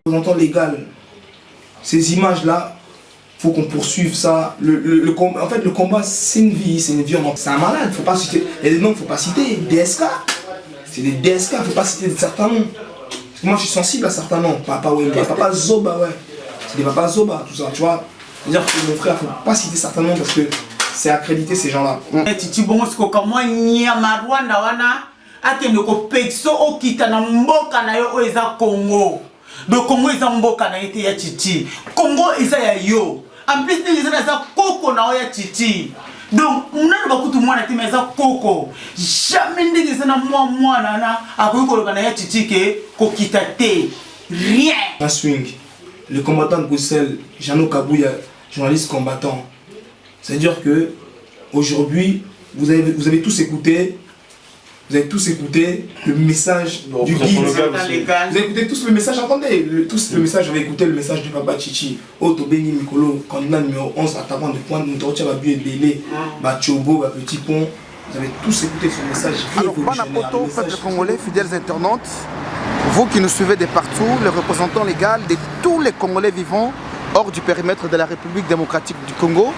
représentant légal, ces images-là, faut qu'on poursuive ça. En fait, le combat, c'est une vie, c'est un malade. Faut pas citer. Il y a des noms qu'il ne faut pas citer. DSK. C'est des DSK, il ne faut pas citer certains noms. Parce que moi, je suis sensible à certains noms. Papa Zoba, ouais. C'est des Papa Zoba, tout ça, tu vois. C'est-à-dire que mon frère, il ne faut pas citer certains noms parce que c'est accrédité ces gens-là. Titi bongo siko kama nyama Rwanda wana akende ko pexo okita na mboka na yo eza Congo. Do Congo eza mboka na ete ya Titi. Congo eza ya yo. En plus les eza koko na ya Titi. Donc muna ba kutu mwana ti meza koko. Jamais ndenge eza na mwana na akoyiko lokana ya Titi ke kokita te. Rien. Un swing. Le combattant de Bruxelles, Jeannot Kabouya, journaliste combattant. C'est-à-dire que aujourd'hui, vous avez tous écouté le message du guide. Vous avez écouté tous le message, entendez, le message, j'avais écouté le message du Papa Chichi. Otto Beni Mikolo, candidat numéro 11, attaquant de pointe, Moutortia Babu et Bélé, Chobo, Petit Pont. Vous avez tous écouté ce message. Alors, Banapoto, peuple congolais, fidèles internautes, vous qui nous suivez de partout, les représentants légaux de tous les Congolais vivants hors du périmètre de la République démocratique du Congo.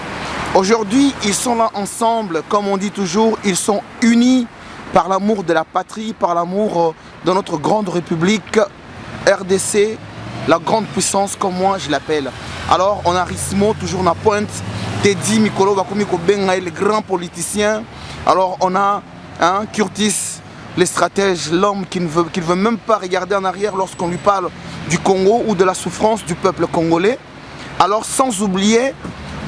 Aujourd'hui, ils sont là ensemble, comme on dit toujours, ils sont unis par l'amour de la patrie, par l'amour de notre grande République RDC, la grande puissance comme moi je l'appelle. Alors on a Rismo, toujours na pointe, Teddy Mikolo Bakomiko Benga, les grands politiciens. Alors on a Curtis, les stratèges, l'homme qui ne veut même pas regarder en arrière lorsqu'on lui parle du Congo ou de la souffrance du peuple congolais. Alors sans oublier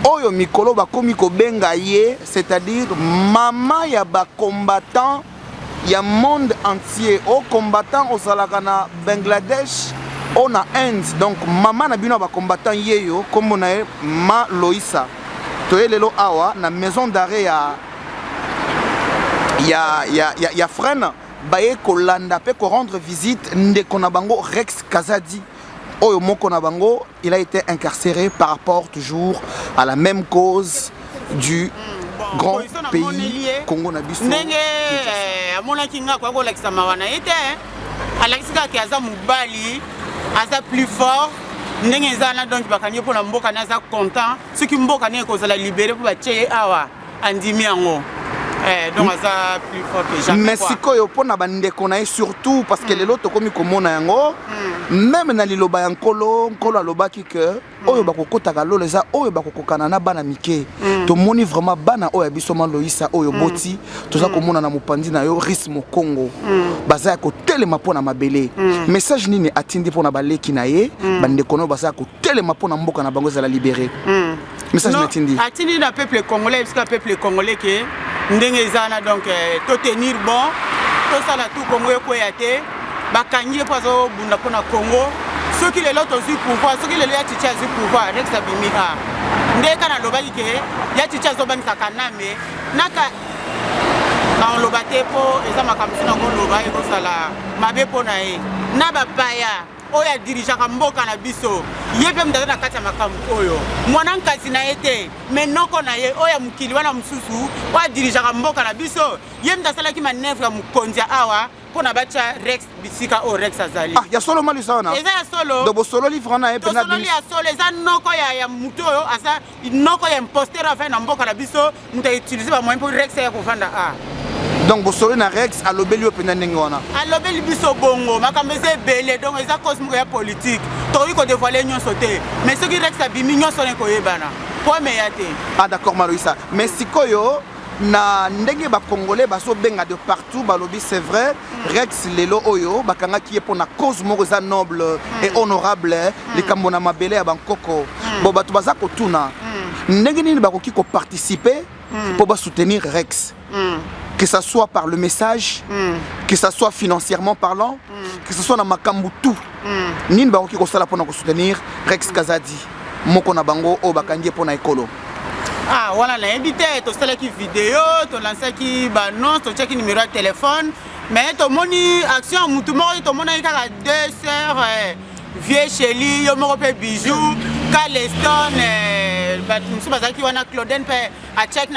Oyo Mikolo Bakomiko Benga ye, c'est-à-dire maman ya ba combattant ya monde entier, au combattant au Salagana Bangladesh, on a Inde. Donc maman na bino ba combattant yeyo comme on a ma Loïsa. Toye lelo awa na maison d'arrêt ya frère baye kolanda pe ko rendre visite ndeko na bango Rex Kazadi. Oyo Moko Nabango, il a été incarcéré par rapport toujours à la même cause du grand pays Congo Nabiso. Nenge amona kinga kwa ko lakisa mawana ete alakisika ki aza mubali aza plus fort ndenge zana donc bakanye pour la mboka na za content ce qui mboka ne ko za la libérer pour ba tcheye awa andimi yango. Donc ça plus fort que jamais. Mais si ko yo pona bande konaye surtout parce que les loto komi komona yango même na liloba yankolo nkolo alobaki que oyo bakokota kalo leza oyo bakokokana na bana mike to moni vraiment bana oyo biso Loïsa oyo boti toza komona na mopandi na yo Rismo Congo baza ko telema pona mabele message nini atindi pona baleki na ye bande kono baza ko telema pona mboka na bango za la libérer message natindi atindi na peuple congolais parce que peuple congolais que ndenge ezana donc to tenir bon to sala tout Congo ko yate bakangi pozo bunda pona Congo ceux qui les lots aussi pouvoir ceux qui les ya ticha aussi pouvoir Rex Abimika ndeka na lobaki ke ya ticha zo bangisa kaname naka na lobate po eza makamisi na ko lobai ko sala mabe pona e na bapaya oya dirija ka mboka na biso yebe mdaza na kati ya makambo oyo mwana nkasi na ete menoko na ye oya mukili wana mususu wa dirija ka mboka na biso yebe mdasala ki manevre ya mukondia awa pona bacha Rex bisika o Rex azali ya solo mali sana eza ya solo do bo solo livre na e pena solo ya solo eza noko ya muto oyo asa noko ya imposter afin na mboka na biso muta utiliser ba moyen pour Rex ya kofanda donc bo solo na Rex alobeli o pena ndenge wana alobeli biso bongo makambo eza belé donc eza cosmo ya politique to ko dévoiler nyonso te mais ce qui Rex abimi nyonso ne koyebana po meyate d'accord Maloïsa mais sikoyo na ndenge ba congolais baso benga de partout balobi c'est vrai Rex lelo oyo bakanga ki pour na cause moko za noble et honorable les kambona mabele ya bankoko bo bato baza ko tuna ndenge nini bakoki ko participer pour ba soutenir Rex que ça soit par le message que ça soit financièrement parlant que ce soit na makambu tout nini bakoki ko sala pour na ko soutenir Rex Kazadi moko na bango o bakangi pour na ekolo. Ah voilà, on a invité, tu as qui vidéo, tu as lancé qui annonce, tu as qui numéro de téléphone. Mais tu as moni action, tu as moni 2 sœurs, vieux Chélie, tu as bijoux, Caleston, tu as Claudine, à check,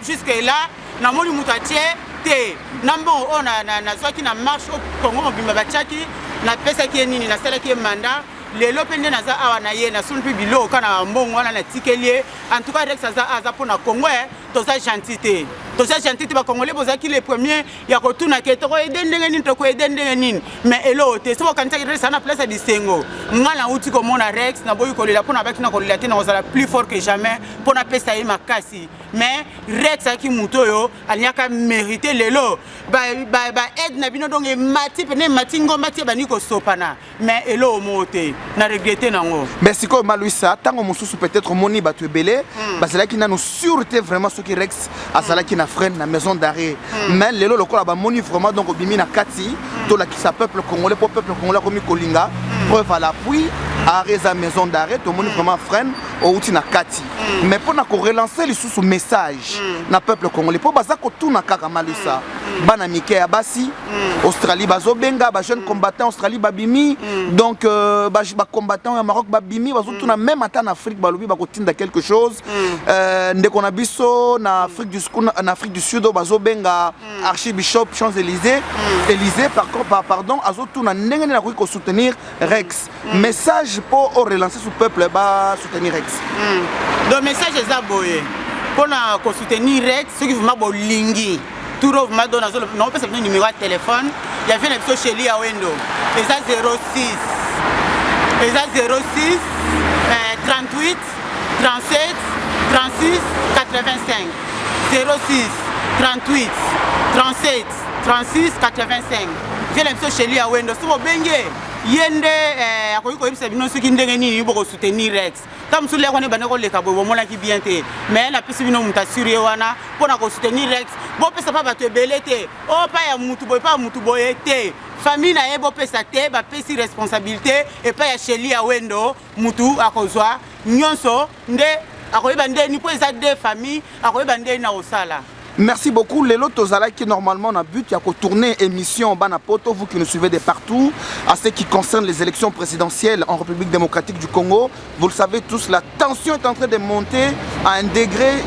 jusque là, tu as moni moutaché, tu as marche au Congo, tu as napesaki ye nini nasalaki ye mandat lelo mpe nde naza awa na ye nasuni mpe biloko na mbongo wana natikeli ye en tout cas Rex aza mpona Congo toza gentil te bakongolais bozalaki le premier ya kotuna ke tokoyede ndenge nini tokoyede ndenge nini mais elo te so bokanisaki Rex na place ya bisengo nga nauti komona Rex naboyi kolela mpona baki na kolela te na kozala plus fort que jamais mpona pesa ye makasi mais Rex aki moto oyo aliniaka mérité lelo aide na bino donc emati pene emati ngomba tie bani kosopana mais elo omo te na regrette nango merci ko Maluisa tango mosusu peut-être moni bato ebele bazalaki nanu sûreté vraiment ce qui Rex azalaki na freine na maison d'arrêt mais lelo lokola ba moni vraiment donc obimi na kati to la qui sa peuple congolais comme kolinga preuve à l'appui arrêt za maison d'arrêt to moni vraiment freine au uti na kati mais pour na ko relancer les sous message na peuple congolais pour baza ko tuna kaka Maluisa bana mike ya basi Australie bazo benga ba jeune combattant Australie babimi donc ba combattant ya Maroc babimi bazo tuna même en Afrique balobi ba ko tinda quelque chose ndeko na biso na Afrique du Sud bazo benga archibishop Champs-Élysées pardon azo tuna ndenge na ko soutenir Rex message pour relancer ce peuple ba soutenir Rex donc message eza boye pour na ko soutenir Rex ce qui vraiment bolingi tout m'a donné non pas le numéro de téléphone il y avait une épisode chez lui à Wendo et ça 06 38 37 36 85 06 38 37 36 85 j'ai l'épisode chez lui à Wendo c'est mon bengue yende akoki koyebisa bino soki ndenge nini boko soutenir Rex comme sur les wana bana ko leka bo mona ki bien te mais la pisi bino muta suri wana pona ko soutenir Rex bo pesa pa bato ebele te o pa ya mutu boy pa mutu boy te famille na ye bo pesa te ba pesi responsabilité et pa ya Sheli ya Wendo mutu akozwa nyonso nde akoyeba nde ni po eza de famille akoyeba nde na osala. Merci beaucoup. Lelo Tozala qui normalement on a but il y a tourner émission Banapoto, vous qui nous suivez de partout, à ce qui concerne les élections présidentielles en République démocratique du Congo. Vous le savez tous, la tension est en train de monter à un degré,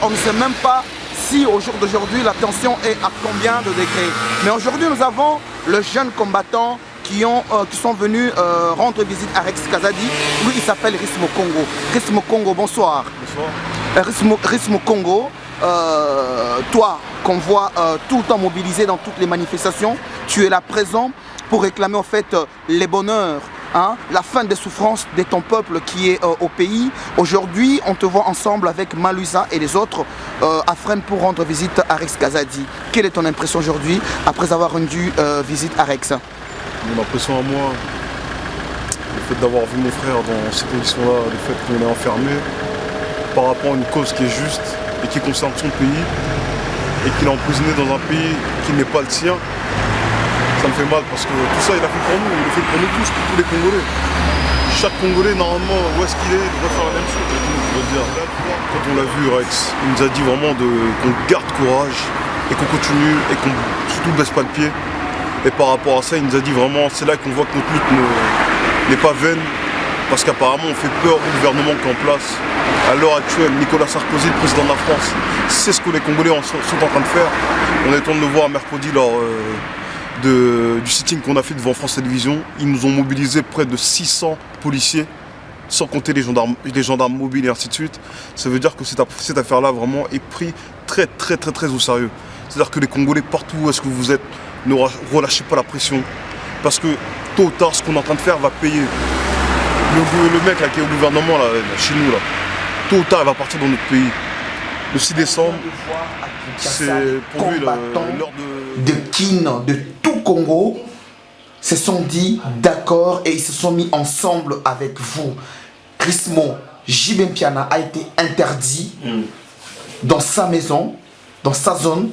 on ne sait même pas si au jour d'aujourd'hui la tension est à combien de degrés. Mais aujourd'hui nous avons le jeune combattant qui sont venus rendre visite à Rex Kazadi. Lui il s'appelle Rismo Congo. Rismo Congo, bonsoir. Bonsoir. Rismo Congo. Toi qu'on voit tout le temps mobilisé dans toutes les manifestations, tu es là présent pour réclamer en fait les bonheurs, hein, la fin des souffrances de ton peuple qui est au pays. Aujourd'hui on te voit ensemble avec Maluisa et les autres à Fresnes pour rendre visite à Rex Kazadi. Quelle est ton impression aujourd'hui après avoir rendu visite à Rex? Mon impression à moi, le fait d'avoir vu mon frère dans ces conditions-là, le fait qu'on est enfermé par rapport à une cause qui est juste et qui concerne son pays et qu'il est emprisonné dans un pays qui n'est pas le sien, ça me fait mal parce que tout ça il a fait pour nous, il le fait pour nous tous, pour tous les Congolais. Chaque Congolais normalement où est-ce qu'il est, il devrait faire la même chose. Je veux dire. Quand on l'a vu Rex, il nous a dit vraiment qu'on garde courage et qu'on continue et qu'on surtout ne baisse pas le pied. Et par rapport à ça, il nous a dit vraiment, c'est là qu'on voit que notre lutte n'est pas vaine. Parce qu'apparemment on fait peur au gouvernement qui est en place. À l'heure actuelle, Nicolas Sarkozy, le président de la France, c'est ce que les Congolais sont en train de faire. On est en train de le voir mercredi lors du sitting qu'on a fait devant France Télévisions. Ils nous ont mobilisé près de 600 policiers, sans compter les gendarmes mobiles et ainsi de suite. Ça veut dire que cette affaire-là vraiment est prise très au sérieux. C'est-à-dire que les Congolais, partout où est-ce que vous êtes, ne relâchez pas la pression. Parce que tôt ou tard, ce qu'on est en train de faire va payer. Le mec là, qui est au gouvernement là, chez nous, là, tôt ou tard il va partir dans notre pays. Le 6 décembre, c'est pour lui l'heure de Kin, de tout Congo, se sont dit d'accord et ils se sont mis ensemble avec vous. Rismo JB Mpiana a été interdit dans sa maison, dans sa zone,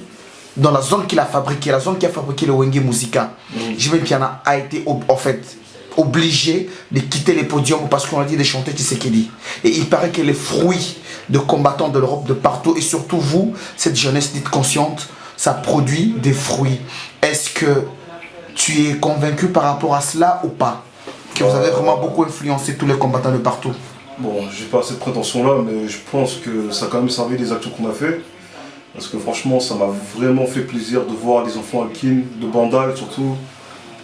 dans la zone qu'il a fabriquée, la zone qui a fabriqué le Wenge Musica. JB Mpiana a été en fait obligé de quitter les podiums parce qu'on a dit de chanter Tshisekedi. Et il paraît que les fruits de combattants de l'Europe de partout et surtout vous, cette jeunesse dite consciente, ça produit des fruits. Est-ce que tu es convaincu par rapport à cela ou pas? Que vous avez vraiment beaucoup influencé tous les combattants de partout? Bon, j'ai pas cette prétention-là, mais je pense que ça a quand même servi les actions qu'on a fait. Parce que franchement, ça m'a vraiment fait plaisir de voir les enfants à Kin, de Bandal surtout,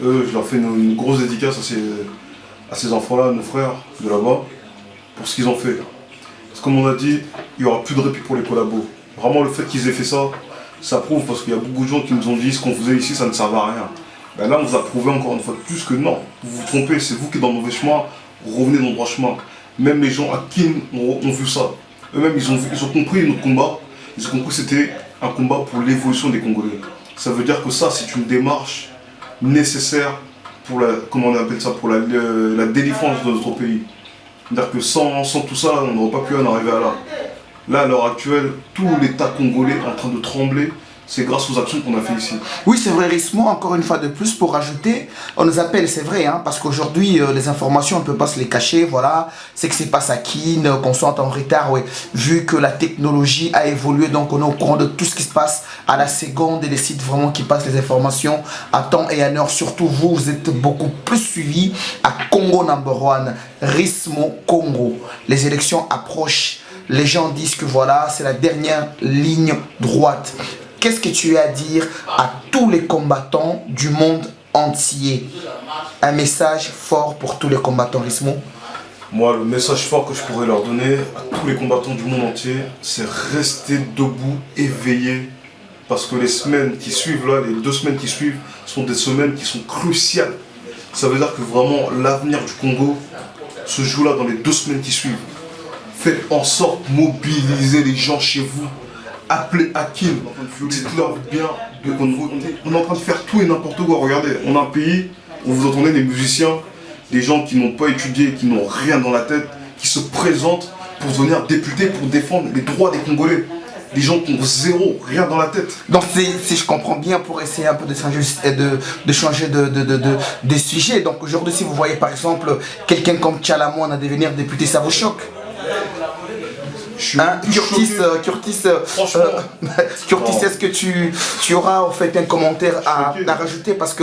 Eux, je leur fais une grosse dédicace à ces enfants-là, nos frères de là-bas, pour ce qu'ils ont fait. Parce que comme on a dit, il n'y aura plus de répit pour les collabos. Vraiment, le fait qu'ils aient fait ça, ça prouve, parce qu'il y a beaucoup de gens qui nous ont dit ce qu'on faisait ici, ça ne servait à rien. Ben là, on vous a prouvé encore une fois de plus que non, vous vous trompez, c'est vous qui êtes dans le mauvais chemin, revenez dans le droit chemin. Même les gens à Kin ont vu ça. Eux-mêmes, ils ont compris notre combat, ils ont compris que c'était un combat pour l'évolution des Congolais. Ça veut dire que ça, c'est une démarche nécessaire pour comment on appelle ça, pour la délivrance de notre pays. C'est-à-dire que sans tout ça, on n'aurait pas pu en arriver à là. Là, à l'heure actuelle, tout l'État congolais est en train de trembler. C'est grâce aux actions qu'on a fait ici. Oui, c'est vrai, Rismo, encore une fois de plus, pour rajouter, on nous appelle, c'est vrai, hein, parce qu'aujourd'hui, les informations, on ne peut pas se les cacher, voilà, c'est que c'est pas à Kin, qu'on soit en retard, ouais, vu que la technologie a évolué, donc on est au courant de tout ce qui se passe à la seconde et les sites vraiment qui passent les informations à temps et à heure. Surtout vous, vous êtes beaucoup plus suivis à Congo #1, Rismo Congo. Les élections approchent, les gens disent que voilà, c'est la dernière ligne droite. Qu'est-ce que tu as à dire à tous les combattants du monde entier? Un message fort pour tous les combattants, Rismo? Moi, le message fort que je pourrais leur donner à tous les combattants du monde entier, c'est rester debout, éveillé. Parce que les semaines qui suivent, là, les 2 semaines qui suivent, sont des semaines qui sont cruciales. Ça veut dire que vraiment, l'avenir du Congo se joue là dans les 2 semaines qui suivent. Faites en sorte de mobiliser les gens chez vous. Appelez Hakim, dites-leur bien, on est en train de faire tout et n'importe quoi. Regardez, on a un pays où vous entendez des musiciens, des gens qui n'ont pas étudié, qui n'ont rien dans la tête, qui se présentent pour devenir députés, pour défendre les droits des Congolais. Des gens qui ont zéro, rien dans la tête. Donc si je comprends bien, pour essayer un peu de changer de sujet, donc aujourd'hui si vous voyez par exemple quelqu'un comme Tchalamouane devenir député, ça vous choque? Hein, Curtis, est-ce que tu auras en fait un commentaire à rajouter, parce que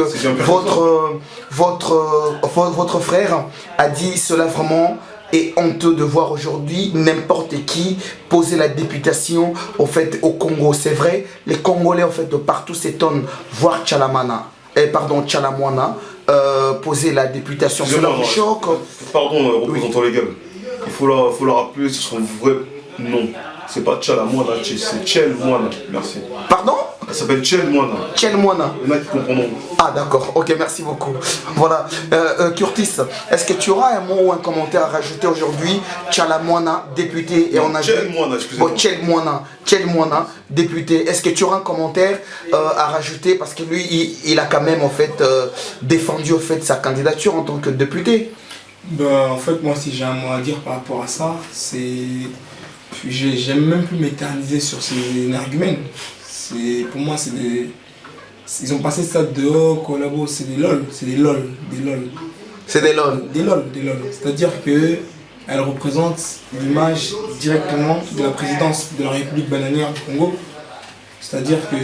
votre frère a dit cela vraiment est honteux de voir aujourd'hui n'importe qui poser la députation au fait au Congo. C'est vrai, les Congolais en fait de partout s'étonnent voir Tchalamouane poser la députation. Cela vous choque? Pardon, représentant légal. Il faut leur rappeler son vrai nom. C'est pas Tchalamouane, c'est Tchelmouane. Merci. Pardon? Elle s'appelle Tchelmouane. Tchelmouane. Il y en a qui comprendront. Ah d'accord, ok, merci beaucoup. Voilà. Curtis, est-ce que tu auras un mot ou un commentaire à rajouter aujourd'hui? Tchalamouane, député, et on a Tchelmouane, excusez-moi. Tchelmouane, député. Est-ce que tu auras un commentaire à rajouter, parce que lui, il a quand même en fait défendu en fait sa candidature en tant que député? Ben, en fait, moi, si j'ai un mot à dire par rapport à ça, c'est... J'aime même plus m'éterniser sur ces arguments. Pour moi, c'est des... Ils ont passé ça dehors, collabo, c'est des lol, c'est des lol, des lol. C'est des lol. Des lol, des lol. C'est-à-dire qu'elle représente l'image directement de la présidence de la République bananière du Congo. C'est-à-dire que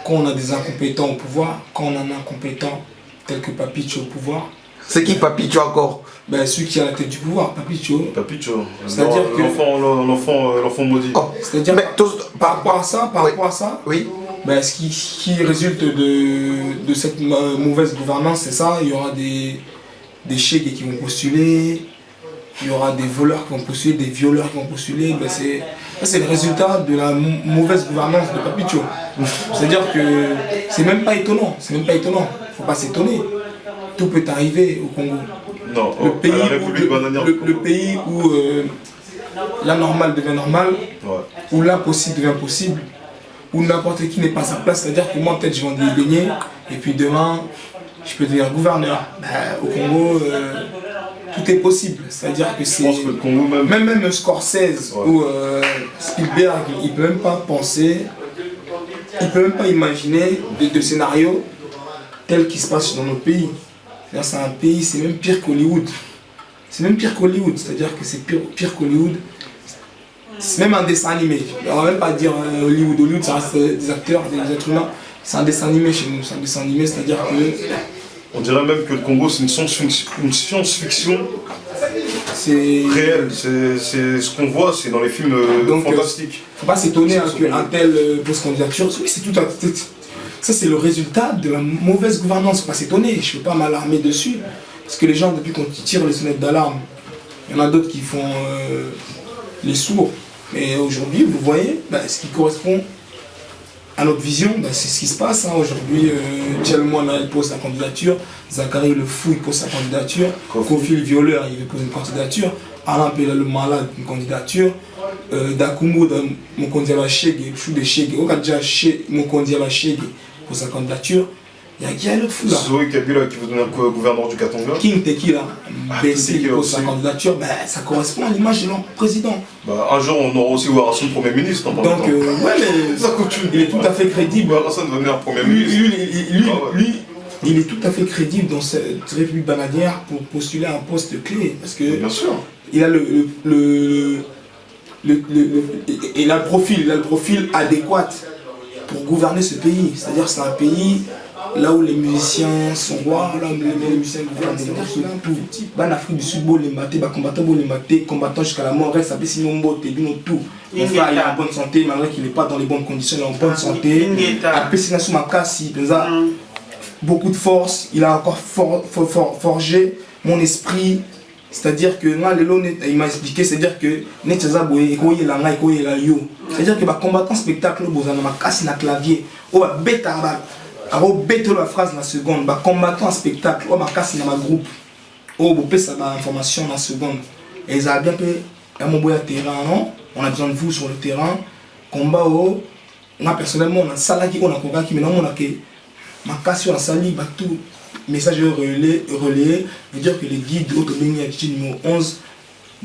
quand on a des incompétents au pouvoir, quand on a un incompétent tel que Papicho au pouvoir... C'est qui Papicho encore? Ben, celui qui est à la tête du pouvoir, Papicho. Papicho. C'est-à-dire que... L'enfant maudit. Oh, c'est-à-dire par rapport à ça, oui. Ben, ce qui résulte de cette mauvaise gouvernance, c'est ça. Il y aura des chèques qui vont postuler, il y aura des voleurs qui vont postuler, des violeurs qui vont postuler. Ben, c'est le résultat de la mauvaise gouvernance de Papicho. C'est-à-dire que c'est même pas étonnant, faut pas s'étonner. Tout peut arriver au Congo. Non, le pays où l'anormal devient normal, ouais. Où l'impossible devient possible, où n'importe qui n'est pas à sa place. C'est-à-dire que moi, peut-être, je vends des beignets, et puis demain, je peux devenir gouverneur. Ben, au Congo, tout est possible. C'est-à-dire que c'est... Je pense que le Congo même Scorsese, ouais. Ou Spielberg, il ne peut même pas penser, il ne peut même pas imaginer de scénarios tels qui se passent dans notre pays. C'est un pays, c'est même pire qu'Hollywood. C'est-à-dire que c'est pire qu'Hollywood. C'est même un dessin animé. On va même pas dire Hollywood. Hollywood, ça reste des acteurs, des êtres humains. C'est un dessin animé chez nous. C'est un dessin animé, c'est-à-dire que... On dirait même que le Congo, c'est une science-fiction réelle. C'est ce qu'on voit, c'est dans les films fantastiques. Faut pas s'étonner qu'un tel pose candidature. Oui, Ça, c'est le résultat de la mauvaise gouvernance. Faut pas s'étonner, je ne peux pas m'alarmer dessus. Parce que les gens, depuis qu'on tire les sonnettes d'alarme, il y en a d'autres qui font les sourds. Mais aujourd'hui, vous voyez, ce qui correspond à notre vision, c'est ce qui se passe. Aujourd'hui, Tchelmoine il pose sa candidature, Zachary le fou il pose sa candidature, Kofi le violeur il veut poser une candidature, Alain Pela le malade une candidature, Dakumo mon candidat Chege, Chou de Chege, Okadja mon candidat Chege pour sa candidature. Il y a l'autre fou là. Zoé Kabila qui veut donner un gouverneur du Katanga. King Tekila, qui pose sa candidature, ça correspond à l'image de leur président. Un jour on aura aussi Ouarasson Premier ministre. Donc, ouais, mais ça continue. Il est tout à fait crédible. Ouarasson va devenir Premier ministre. Lui, il est tout à fait crédible dans cette République bananière pour postuler un poste clé. Parce que bien sûr. Il a il a le profil adéquat pour gouverner ce pays. C'est-à-dire que c'est un pays là où les musiciens sont rois, là où les musiciens gouvernent, c'est-à-dire tout. En Afrique du Sud, les combattants jusqu'à la mort, reste sinon tout. Mon frère il est en bonne santé, malgré qu'il n'est pas dans les bonnes conditions, il est en bonne santé. Après, c'est beaucoup de force, il a encore forgé mon esprit. C'est-à-dire que moi, il m'a expliqué, c'est-à-dire que c'est-à-dire que combattant spectacle, il a un clavier, bête la phrase la seconde, combattant spectacle, il a un groupe, il a information la seconde. Et ils ont bien fait, terrain, on a besoin de vous sur le terrain, combat, moi personnellement, on a salaki, on a convaincu, mais non, on a que ma casse, on a sali, tout. Message relayé veut dire que les guides autonomie attitude numéro 11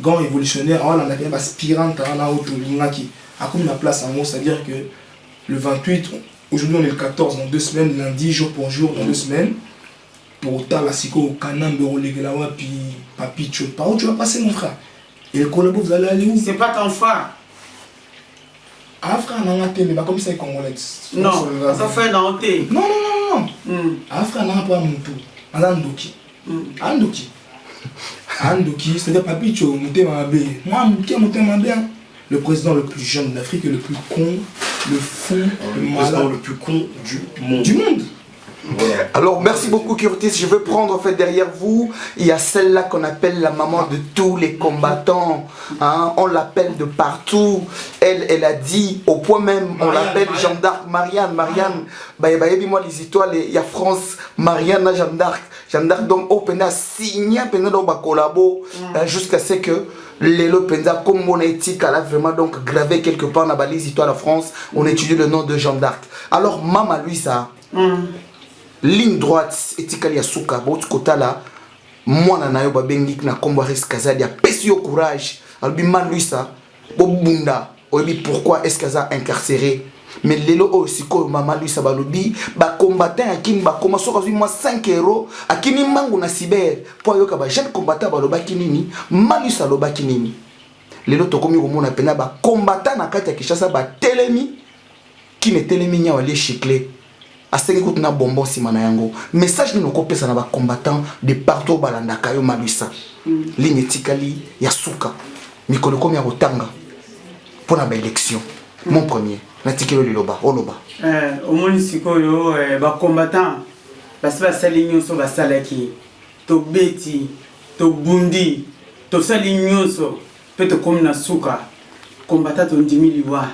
gants révolutionnaires on a un aspirant à autonomie a comme la place en haut, c'est-à-dire que le 28 aujourd'hui on est le 14 dans 2 semaines, lundi jour pour jour dans 2 semaines pour autant la psycho au canam de Rolegelawa puis papi par où tu vas passer mon frère et le collabo vous allez aller où? C'est pas ton frère. Ah frère non mais pas comme ça congolais. Non, ça fait non té. Non. Afra n'a pas mon tout. Andoki. Andoki, c'est-à-dire papi tu monté ma bé. Moi monté ma bé. Le président le plus jeune d'Afrique, le plus con, le fou, le président le plus con du monde. Voilà. Alors merci beaucoup Curtis, je veux prendre en fait derrière vous, il y a celle-là qu'on appelle la maman de tous les combattants, hein? On l'appelle de partout, elle a dit, au point même on l'appelle Jeanne d'Arc, Marianne, moi les étoiles, il y a France, Marianne, Jeanne d'Arc, donc on peut signer, on va collaborer jusqu'à ce que Lelo Penza, comme mon éthique, elle a vraiment donc gravé quelque part dans les étoiles de France, on étudie le nom de Jeanne d'Arc. Alors Mama lui ça. Ligne droite, etikali ya suka, bauti kota la, mwana na yo babengik na kombo Kazadi, a pesi yo courage, albi man lui ça, bobunda, obi pourquoi est-ce qu'elle a incarcéré, mais lelo aussi ko mama lui ça balobi, ba combattant akini ba commence à moi 5 euros, akini mangu na cyber, pour yo ka ba jeune combattant baloba kinini, man lui ça loba kinini. Lelo to komi ko mona pena ba combattant na kati ya Kinshasa ba telemi, qui ne telemi nya wale chiclé. A ce que na bonbon simana yango message ni noko pesa na ba combattant de partout balandaka yo maluisa ligne tikali ya suka mikolo komi ya kotanga pona ba élection mon premier na tikelo liloba oloba au munisiko yo ba combattant basi basali nyonso basalaki to beti to bundi to sali nyonso pe to komi na suka combattant to ndimi liwa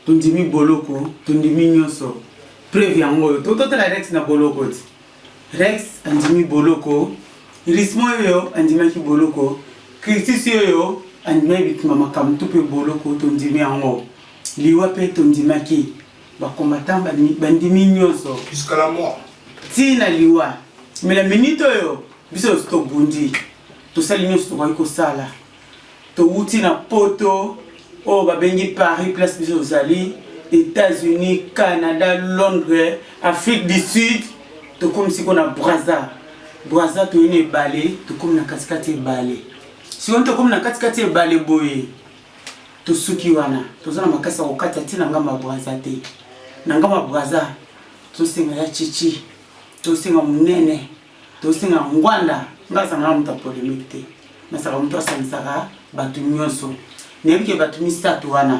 to ndimi boloko to ndimi nyonso preuve yango toto la Rex na boloko Rex andimi boloko rismo yo andima ki boloko Christus yo andima bitima makam to pe boloko to ndimi yango liwa pe to ndima ki ba combattant bandimi nyonso jusqu'à la mort tina liwa mais la minute yo biso to bundi to sali nyonso to ko sala to uti na poto o ba bengi Paris place biso zali États-Unis, Canada, Londres, Afrique du Sud, tout comme si on a Brazza. Brazza, tu es balé, tout comme na katikati balé. Si on te comme na katikati balé boye, tu sukiwana, tu zana makasa wakati ati nangama Brazza te. Nangama Brazza, tu singa ya chichi, tu singa munene, tu singa ngwanda, ngaza ngama muta polémique te. Nasaka mutu asanisaka batu nyonso. Nebike batu misatu wana.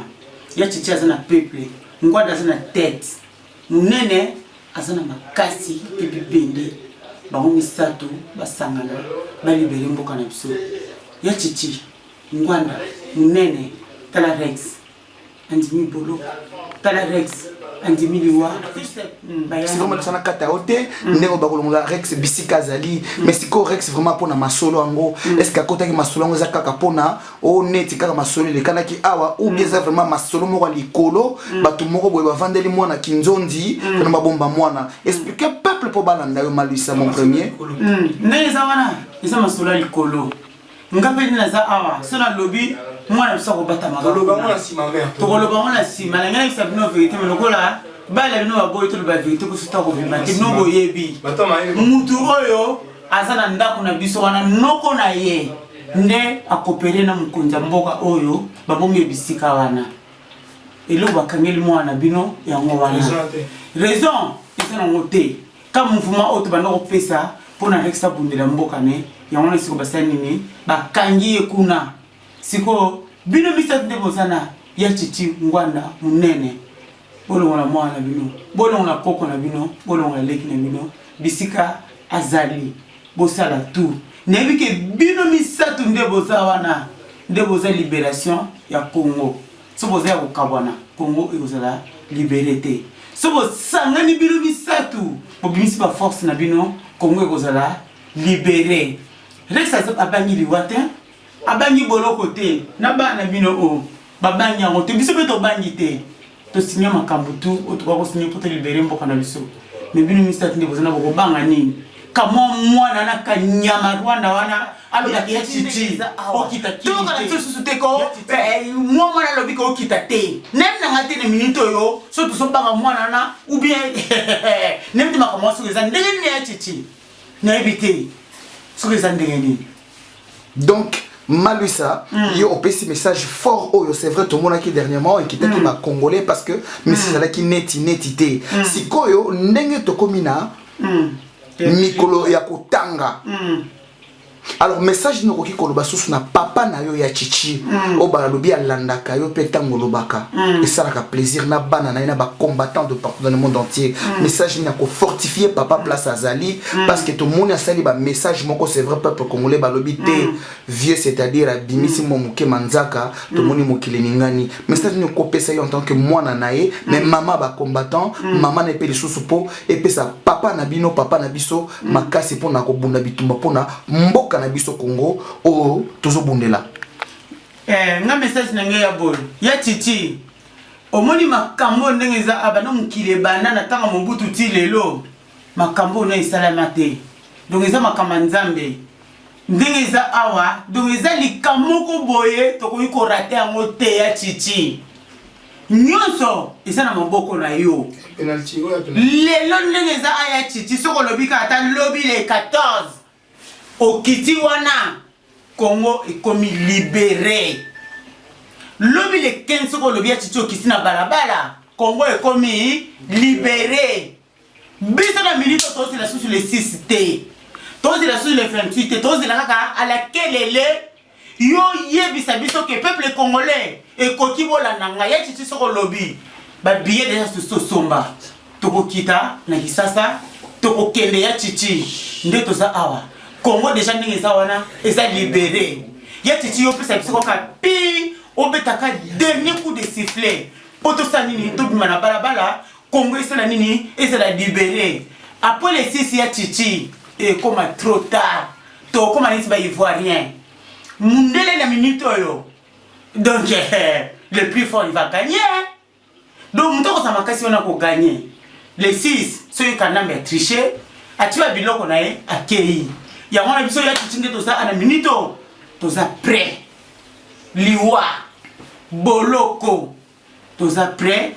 Ya chichi azana peuple, ngwanda azana tête. Munene azana makasi epi bende bango misato basangana balibere mboka na biso ya Chichi Ngwanda munene tala Rex andimi Boloko tala Rex andimi Liwa c'est vraiment le sana kata ote ndeko bakolongola Rex bisika zali mais siko Rex vraiment pona masolo ango est-ce que akota ki masolo ngo zakaka pona o neti kaka masolo le kana ki awa ou bien ça vraiment masolo moko likolo batu moko boye bavandeli mwana kinzondi na mabomba mwana expliquer peuple po balanda yo Maluisa mon premier neza wana isa masolo likolo ngapeli na za awa sona lobby mwana bisa ko bata magalo Toloba mwana sima mère toloba mwana sima na ngana isa bino vérité mais lokola bala bino baboy to ba vérité ko suta ko bima te no boyebi mutu oyo azana ndako na biso wana noko na ye nde akopere na mukonza mboka oyo babomye bisika wana elo bakangeli mwana bino yango wana raison ezana ngote kama mvuma oto bana kopesa pona Rex abundela mboka ne yango na siko basani ni bakangi kuna siko bino bisa ndebozana ya Chichi Ngwanda munene bolo na mwana bino bolo na koko na bino bolo na leki na bino bisika azali bosala tout nebike bino misatu ndeboza wana ndeboza libération ya Congo so boza ya kokabwana Congo ezala liberté so bosangani bino misatu bobimisi ba force na bino Congo ezala libéré Rex abangi liwate abangi Boloko te na bana bino o babangi yango te biso beto bangi te to signer makambo tu otuka ko signer pour te libérer mboka na biso mais bino misatu ndeboza boko banga nini kama mwana na kanyama Rwanda wana aloba ya Chichi okita kiti to kana susu te ko mwana lobi ko okita te nem na ngate ne minute yo so to so banga mwana na ou bien nem te makambo so eza ndenge ni ya Chichi na ebité so eza ndenge ni donc Maluisa yo opesi message fort oyo c'est vrai tout le monde qui dernièrement et qui t'a qui m'a congolais parce que message là qui neti te sikoyo ndenge to komina mikolo ya kotanga alors message no koki koloba susu na papa na yo ya Chichi o ba lobi alandaka yo pe tango lobaka et ça la plaisir na bana na ba combattant de partout dans le monde entier message na ko fortifier papa place azali parce que tout le monde a sali ba message moko c'est vrai peuple congolais ba lobi te vieux c'est-à-dire abimisi momuke manzaka tout le monde mokile ningani message ni ko pesa yo en tant que mwana nae mais maman ba combattant maman na pe les sous po et pe sa papa na bino papa na biso makasi pona ko bunda bitumba pona mboka na biso Congo o tozo bundela nga message na ngeya bol ya Chichi omoni makambo ndenge za abana mukile bana na tanga mobutu ti lelo makambo na isalama te donc eza makamba nzambe ndenge za awa donc eza likamoko boye to ko iko rater yango te ya Chichi nyonso eza na maboko na yo penalty lelo ndenge za aya Chichi soko lobika ata lobby le 14 okiti wana Congo ekomi libéré lobby le 15 soko lobby ya Chichi okiti na balabala Congo ekomi libéré biso na minute tozi la sous le 6 te tozi la sous le 28 te tozi la kaka à laquelle yo yebisa biso que peuple congolais ekoki bolandanga ya Chichi soko lobby ba billet déjà so somba toko kita na kisasa toko kende ya Chichi nde toza awa Congo déjà ndenge za wana eza libéré ya Chichi yo pesa biso ka pi obetaka dernier coup de sifflet poto sa nini to bima na balabala Congo esa nini esa la libéré après les 6 ya Chichi et comme trop tard to comme nisi ba ivoirien mundele na minute oyo donc le plus fort il va gagner donc mutoko sa makasi wana ko gagner les 6 so yo kanamba tricher atiwa biloko na ye akei ya mwana biso ya Chichi nde toza ana minito toza prêt liwa Boloko toza prêt